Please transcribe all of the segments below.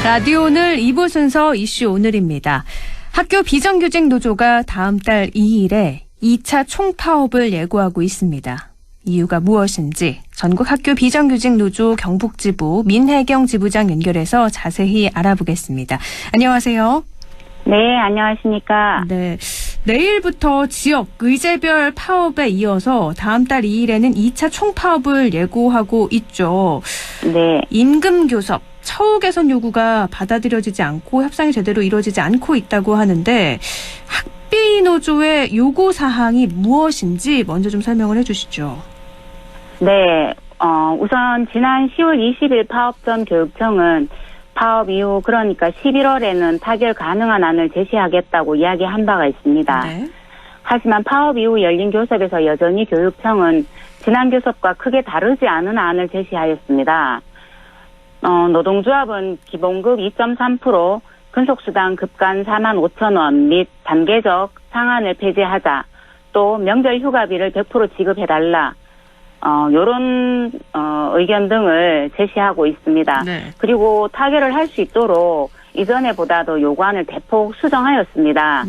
라디오 오늘 2부 순서 이슈 오늘입니다. 학교 비정규직 노조가 다음 달 2일에 2차 총파업을 예고하고 있습니다. 이유가 무엇인지 전국 학교 비정규직 노조 경북지부 민혜경 지부장 연결해서 자세히 알아보겠습니다. 안녕하세요. 네, 안녕하십니까. 네, 내일부터 지역 의제별 파업에 이어서 다음 달 2일에는 2차 총파업을 예고하고 있죠. 네. 임금 교섭, 처우 개선 요구가 받아들여지지 않고 협상이 제대로 이루어지지 않고 있다고 하는데 학비 노조의 요구 사항이 무엇인지 먼저 좀 설명을 해주시죠. 네, 우선 지난 10월 20일 파업 전 교육청은 파업 이후 그러니까 11월에는 타결 가능한 안을 제시하겠다고 이야기한 바가 있습니다. 네. 하지만 파업 이후 열린 교섭에서 여전히 교육청은 지난 교섭과 크게 다르지 않은 안을 제시하였습니다. 노동조합은 기본급 2.3%, 근속수당 급간 45,000원 및 단계적 상한을 폐지하자, 또 명절 휴가비를 100% 지급해달라, 요런 의견 등을 제시하고 있습니다. 네. 그리고 타결을 할 수 있도록 이전에보다도 요구안을 대폭 수정하였습니다.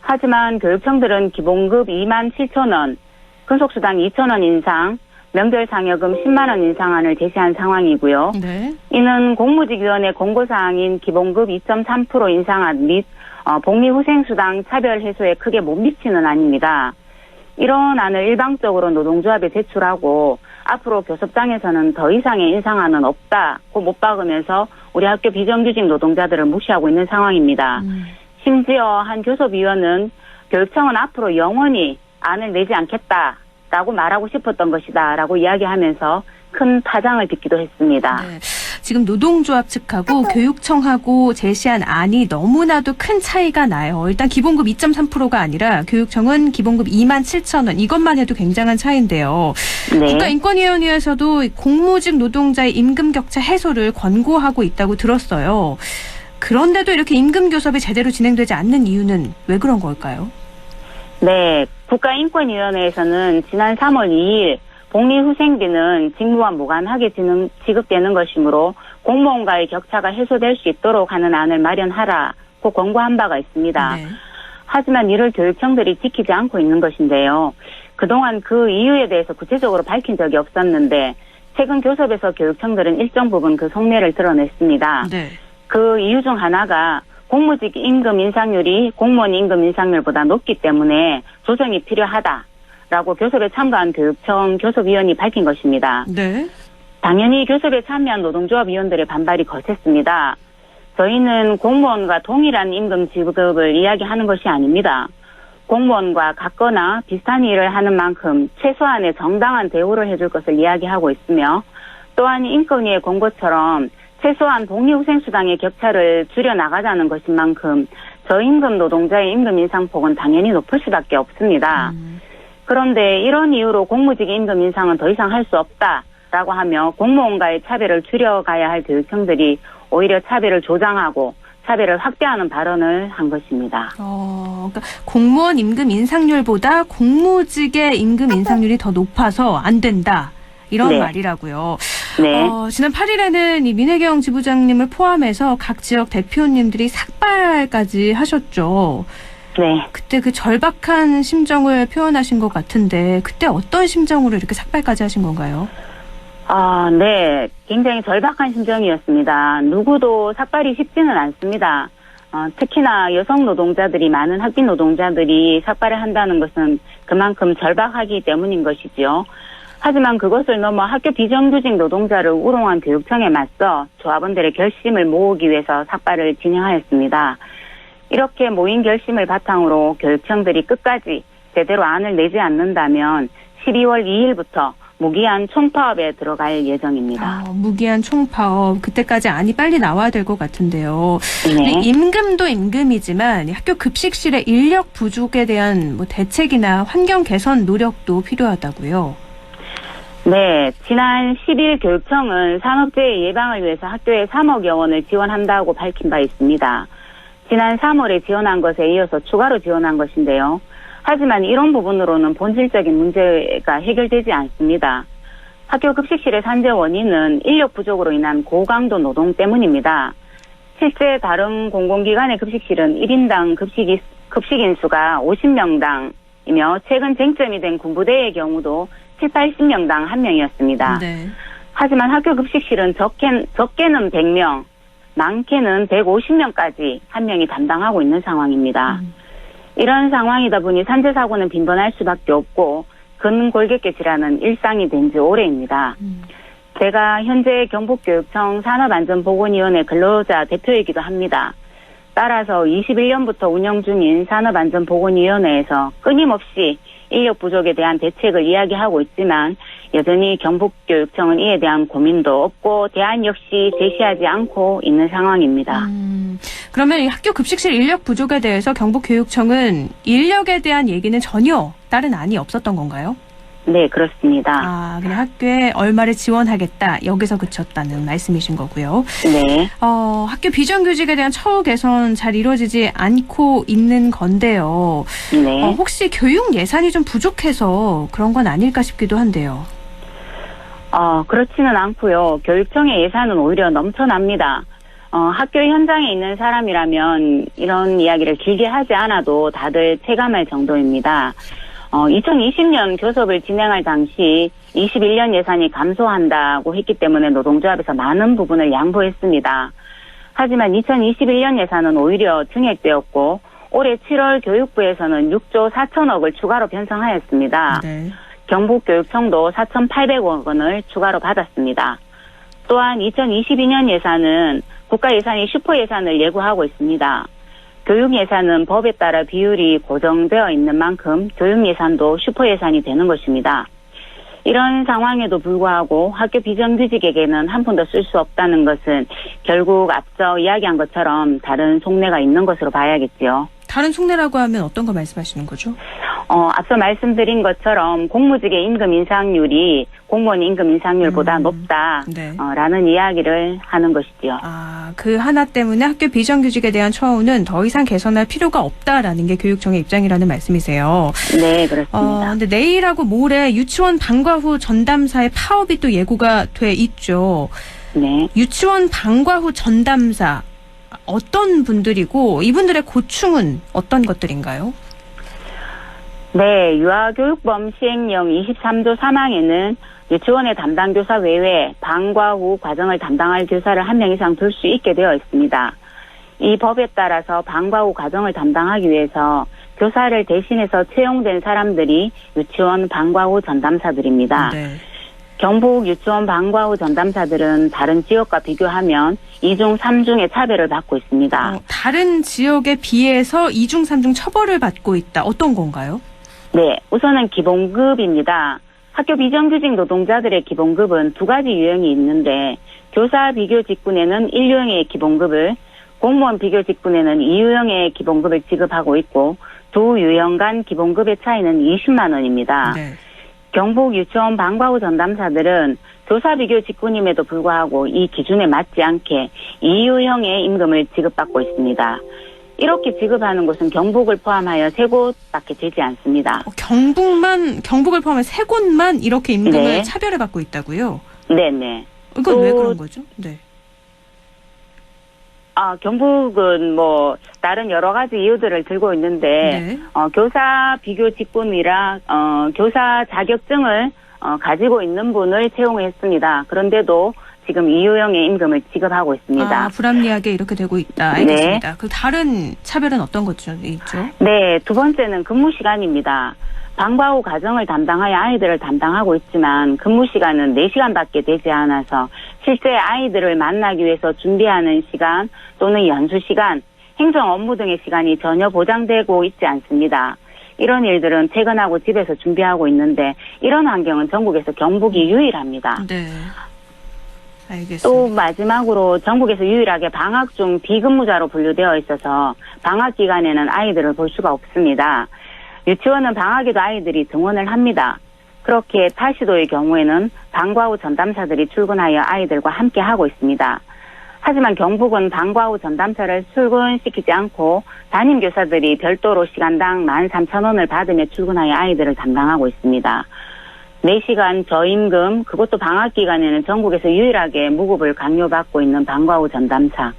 하지만 교육청들은 기본급 27,000원, 근속수당 2,000원 인상, 명절 상여금 10만 원 인상안을 제시한 상황이고요. 네. 이는 공무직위원회 공고사항인 기본급 2.3% 인상안 및 복리후생수당 차별 해소에 크게 못 미치는 안입니다. 이런 안을 일방적으로 노동조합에 제출하고 앞으로 교섭장에서는 더 이상의 인상안은 없다고 못 박으면서 우리 학교 비정규직 노동자들을 무시하고 있는 상황입니다. 심지어 한 교섭위원은 교육청은 앞으로 영원히 안을 내지 않겠다라고 말하고 싶었던 것이다라고 이야기하면서 큰 파장을 빚기도 했습니다. 네. 지금 노동조합 측하고 교육청하고 제시한 안이 너무나도 큰 차이가 나요. 일단 기본급 2.3%가 아니라 교육청은 기본급 27,000원 이것만 해도 굉장한 차이인데요. 네. 국가인권위원회에서도 공무직 노동자의 임금 격차 해소를 권고하고 있다고 들었어요. 그런데도 이렇게 임금 교섭이 제대로 진행되지 않는 이유는 왜 그런 걸까요? 네, 국가인권위원회에서는 지난 3월 2일 복리후생비는 직무와 무관하게 지급되는 것이므로 공무원과의 격차가 해소될 수 있도록 하는 안을 마련하라고 권고한 바가 있습니다. 네. 하지만 이를 교육청들이 지키지 않고 있는 것인데요. 그동안 그 이유에 대해서 구체적으로 밝힌 적이 없었는데 최근 교섭에서 교육청들은 일정 부분 그 속내를 드러냈습니다. 네. 그 이유 중 하나가 공무직 임금 인상률이 공무원 임금 인상률보다 높기 때문에 조정이 필요하다. 라고 교섭에 참가한 교육청 교섭위원이 밝힌 것입니다. 네. 당연히 교섭에 참여한 노동조합 위원들의 반발이 거셌습니다. 저희는 공무원과 동일한 임금 지급을 이야기하는 것이 아닙니다. 공무원과 같거나 비슷한 일을 하는 만큼 최소한의 정당한 대우를 해줄 것을 이야기하고 있으며 또한 인권위의 권고처럼 최소한 복리후생수당의 격차를 줄여나가자는 것인 만큼 저임금 노동자의 임금 인상폭은 당연히 높을 수밖에 없습니다. 그런데 이런 이유로 공무직 임금 인상은 더 이상 할 수 없다라고 하며 공무원과의 차별을 줄여가야 할 교육청들이 오히려 차별을 조장하고 차별을 확대하는 발언을 한 것입니다. 그러니까 공무원 임금 인상률보다 공무직의 임금 인상률이 더 높아서 안 된다. 이런 네. 말이라고요. 네. 지난 8일에는 이 민혜경 지부장님을 포함해서 각 지역 대표님들이 삭발까지 하셨죠. 네. 그때 그 절박한 심정을 표현하신 것 같은데 그때 어떤 심정으로 이렇게 삭발까지 하신 건가요? 네. 굉장히 절박한 심정이었습니다. 누구도 삭발이 쉽지는 않습니다. 특히나 여성 노동자들이 많은 학비 노동자들이 삭발을 한다는 것은 그만큼 절박하기 때문인 것이지요. 하지만 그것을 넘어 학교 비정규직 노동자를 우롱한 교육청에 맞서 조합원들의 결심을 모으기 위해서 삭발을 진행하였습니다. 이렇게 모인 결심을 바탕으로 교육청들이 끝까지 제대로 안을 내지 않는다면 12월 2일부터 무기한 총파업에 들어갈 예정입니다. 무기한 총파업. 그때까지 안이 빨리 나와야 될 것 같은데요. 네. 임금도 임금이지만 학교 급식실의 인력 부족에 대한 대책이나 환경 개선 노력도 필요하다고요. 네. 지난 10일 교육청은 산업재해 예방을 위해서 학교에 3억여 원을 지원한다고 밝힌 바 있습니다. 지난 3월에 지원한 것에 이어서 추가로 지원한 것인데요. 하지만 이런 부분으로는 본질적인 문제가 해결되지 않습니다. 학교 급식실의 산재 원인은 인력 부족으로 인한 고강도 노동 때문입니다. 실제 다른 공공기관의 급식실은 1인당 급식인 수가 50명당이며 최근 쟁점이 된 군부대의 경우도 7, 80명당 1명이었습니다. 네. 하지만 학교 급식실은 적게는 100명, 많게는 150명까지 1명이 담당하고 있는 상황입니다. 이런 상황이다 보니 산재 사고는 빈번할 수밖에 없고 근골격계 질환은 일상이 된 지 오래입니다. 제가 현재 경북교육청 산업안전보건위원회 근로자 대표이기도 합니다. 따라서 21년부터 운영 중인 산업안전보건위원회에서 끊임없이 인력 부족에 대한 대책을 이야기하고 있지만 여전히 경북교육청은 이에 대한 고민도 없고 대안 역시 제시하지 않고 있는 상황입니다. 그러면 이 학교 급식실 인력 부족에 대해서 경북교육청은 인력에 대한 얘기는 전혀 다른 안이 없었던 건가요? 네, 그렇습니다. 아, 그냥 학교에 얼마를 지원하겠다, 여기서 그쳤다는 말씀이신 거고요. 네. 학교 비정규직에 대한 처우 개선 잘 이루어지지 않고 있는 건데요. 네. 혹시 교육 예산이 좀 부족해서 그런 건 아닐까 싶기도 한데요. 그렇지는 않고요. 교육청의 예산은 오히려 넘쳐납니다. 학교 현장에 있는 사람이라면 이런 이야기를 길게 하지 않아도 다들 체감할 정도입니다. 2020년 교섭을 진행할 당시 21년 예산이 감소한다고 했기 때문에 노동조합에서 많은 부분을 양보했습니다. 하지만 2021년 예산은 오히려 증액되었고 올해 7월 교육부에서는 6조 4천억을 추가로 편성하였습니다. 네. 경북교육청도 4,800억 원을 추가로 받았습니다. 또한 2022년 예산은 국가 예산이 슈퍼 예산을 예고하고 있습니다. 교육 예산은 법에 따라 비율이 고정되어 있는 만큼 교육 예산도 슈퍼 예산이 되는 것입니다. 이런 상황에도 불구하고 학교 비정규직에게는 한 푼도 쓸 수 없다는 것은 결국 앞서 이야기한 것처럼 다른 속내가 있는 것으로 봐야겠지요. 다른 속내라고 하면 어떤 거 말씀하시는 거죠? 앞서 말씀드린 것처럼 공무직의 임금 인상률이 공무원 임금 인상률보다 높다라는 네. 이야기를 하는 것이지요. 그 하나 때문에 학교 비정규직에 대한 처우는 더 이상 개선할 필요가 없다라는 게 교육청의 입장이라는 말씀이세요. 네, 그렇습니다. 근데 내일하고 모레 유치원 방과 후 전담사의 파업이 또 예고가 돼 있죠. 네. 유치원 방과 후 전담사 어떤 분들이고 이분들의 고충은 어떤 것들인가요? 네, 유아교육범 시행령 23조 3항에는 유치원의 담당 교사 외에 방과 후 과정을 담당할 교사를 1명 이상 둘 수 있게 되어 있습니다. 이 법에 따라서 방과 후 과정을 담당하기 위해서 교사를 대신해서 채용된 사람들이 유치원 방과 후 전담사들입니다. 네. 경북 유치원 방과 후 전담사들은 다른 지역과 비교하면 2중, 3중의 차별을 받고 있습니다. 다른 지역에 비해서 2중, 3중 처벌을 받고 있다. 어떤 건가요? 네, 우선은 기본급입니다. 학교 비정규직 노동자들의 기본급은 두 가지 유형이 있는데 교사 비교 직군에는 1유형의 기본급을, 공무원 비교 직군에는 2유형의 기본급을 지급하고 있고 두 유형 간 기본급의 차이는 20만 원입니다. 네. 경북 유치원 방과 후 전담사들은 교사 비교 직군임에도 불구하고 이 기준에 맞지 않게 2유형의 임금을 지급받고 있습니다. 이렇게 지급하는 곳은 경북을 포함하여 3곳밖에 되지 않습니다. 경북을 포함해 3곳만 이렇게 임금을 네. 차별을 받고 있다고요? 네네. 이건 왜 그런 거죠? 네. 경북은 다른 여러 가지 이유들을 들고 있는데, 네. 교사 비교 직군이라, 교사 자격증을, 가지고 있는 분을 채용했습니다. 그런데도 지금 2유형의 임금을 지급하고 있습니다. 불합리하게 이렇게 되고 있다. 알겠습니다. 네. 그 다른 차별은 어떤 것죠? 있죠? 네, 두 번째는 근무 시간입니다. 방과 후 과정을 담당하여 아이들을 담당하고 있지만 근무 시간은 4시간밖에 되지 않아서 실제 아이들을 만나기 위해서 준비하는 시간 또는 연수 시간, 행정 업무 등의 시간이 전혀 보장되고 있지 않습니다. 이런 일들은 퇴근하고 집에서 준비하고 있는데 이런 환경은 전국에서 경북이 유일합니다. 네. 알겠습니다. 또 마지막으로 전국에서 유일하게 방학 중 비근무자로 분류되어 있어서 방학 기간에는 아이들을 볼 수가 없습니다. 유치원은 방학에도 아이들이 등원을 합니다. 그렇게 타시도의 경우에는 방과 후 전담사들이 출근하여 아이들과 함께 하고 있습니다. 하지만 경북은 방과 후 전담사를 출근시키지 않고 담임교사들이 별도로 시간당 13,000원을 받으며 출근하여 아이들을 담당하고 있습니다. 4시간 저임금, 그것도 방학 기간에는 전국에서 유일하게 무급을 강요받고 있는 방과 후 전담사.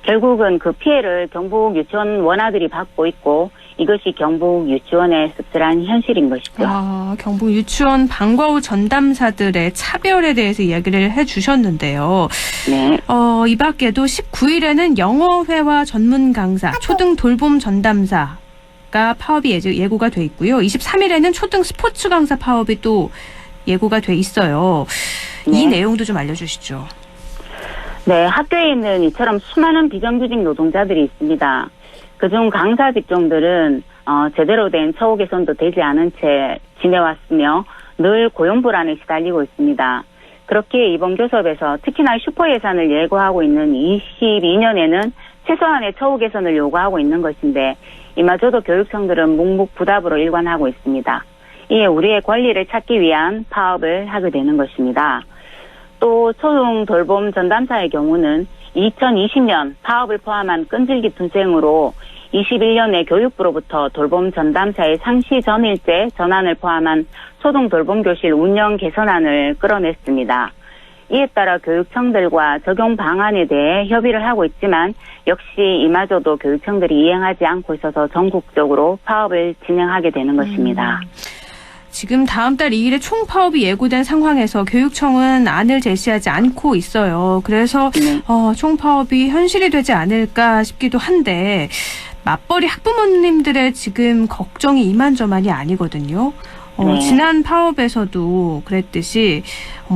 결국은 그 피해를 경북 유치원 원아들이 받고 있고 이것이 경북 유치원의 씁쓸한 현실인 것이죠. 경북 유치원 방과 후 전담사들의 차별에 대해서 이야기를 해주셨는데요. 네. 이 밖에도 19일에는 영어회화 전문 강사, 초등 돌봄 전담사가 파업이 예고가 돼 있고요. 23일에는 초등 스포츠 강사 파업이 또 예고가 돼 있어요. 이 네. 내용도 좀 알려주시죠. 네, 학교에 있는 이처럼 수많은 비정규직 노동자들이 있습니다. 그중 강사 직종들은 제대로 된 처우 개선도 되지 않은 채 지내왔으며 늘 고용 불안에 시달리고 있습니다. 그렇게 이번 교섭에서 특히나 슈퍼 예산을 예고하고 있는 22년에는 최소한의 처우 개선을 요구하고 있는 것인데 이마저도 교육청들은 묵묵부답으로 일관하고 있습니다. 이에 우리의 권리를 찾기 위한 파업을 하게 되는 것입니다. 또 초등 돌봄 전담사의 경우는 2020년 파업을 포함한 끈질기 투쟁으로 21년에 교육부로부터 돌봄 전담사의 상시 전일제 전환을 포함한 초등 돌봄 교실 운영 개선안을 끌어냈습니다. 이에 따라 교육청들과 적용 방안에 대해 협의를 하고 있지만 역시 이마저도 교육청들이 이행하지 않고 있어서 전국적으로 파업을 진행하게 되는 것입니다. 지금 다음 달 2일에 총파업이 예고된 상황에서 교육청은 안을 제시하지 않고 있어요. 그래서 총파업이 현실이 되지 않을까 싶기도 한데 맞벌이 학부모님들의 지금 걱정이 이만저만이 아니거든요. 네. 지난 파업에서도 그랬듯이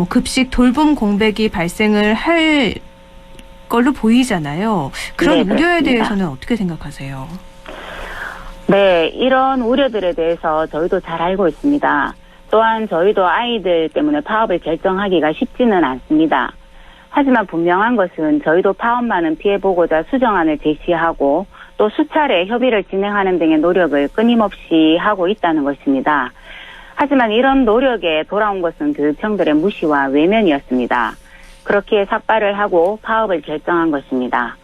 급식 돌봄 공백이 발생을 할 걸로 보이잖아요. 그런 네, 우려에 그렇습니다. 대해서는 어떻게 생각하세요? 네, 이런 우려들에 대해서 저희도 잘 알고 있습니다. 또한 저희도 아이들 때문에 파업을 결정하기가 쉽지는 않습니다. 하지만 분명한 것은 저희도 파업만은 피해보고자 수정안을 제시하고 또 수차례 협의를 진행하는 등의 노력을 끊임없이 하고 있다는 것입니다. 하지만 이런 노력에 돌아온 것은 교육청들의 무시와 외면이었습니다. 그렇게 삭발을 하고 파업을 결정한 것입니다.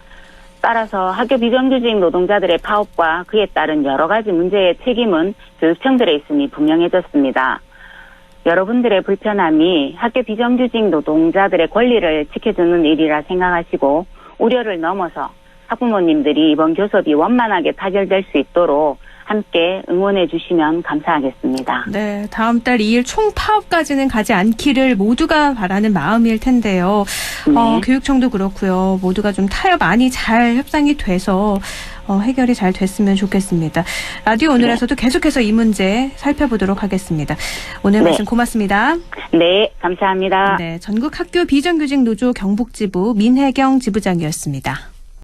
따라서 학교 비정규직 노동자들의 파업과 그에 따른 여러 가지 문제의 책임은 교육청들에 있으니 분명해졌습니다. 여러분들의 불편함이 학교 비정규직 노동자들의 권리를 지켜주는 일이라 생각하시고 우려를 넘어서 학부모님들이 이번 교섭이 원만하게 타결될 수 있도록 함께 응원해 주시면 감사하겠습니다. 네, 다음 달 2일 총파업까지는 가지 않기를 모두가 바라는 마음일 텐데요. 네. 교육청도 그렇고요. 모두가 좀 타협안이 잘 협상이 돼서 해결이 잘 됐으면 좋겠습니다. 라디오 오늘에서도 계속해서 이 문제 살펴보도록 하겠습니다. 오늘 말씀 고맙습니다. 네, 감사합니다. 네, 전국 학교 비정규직 노조 경북지부 민혜경 지부장이었습니다.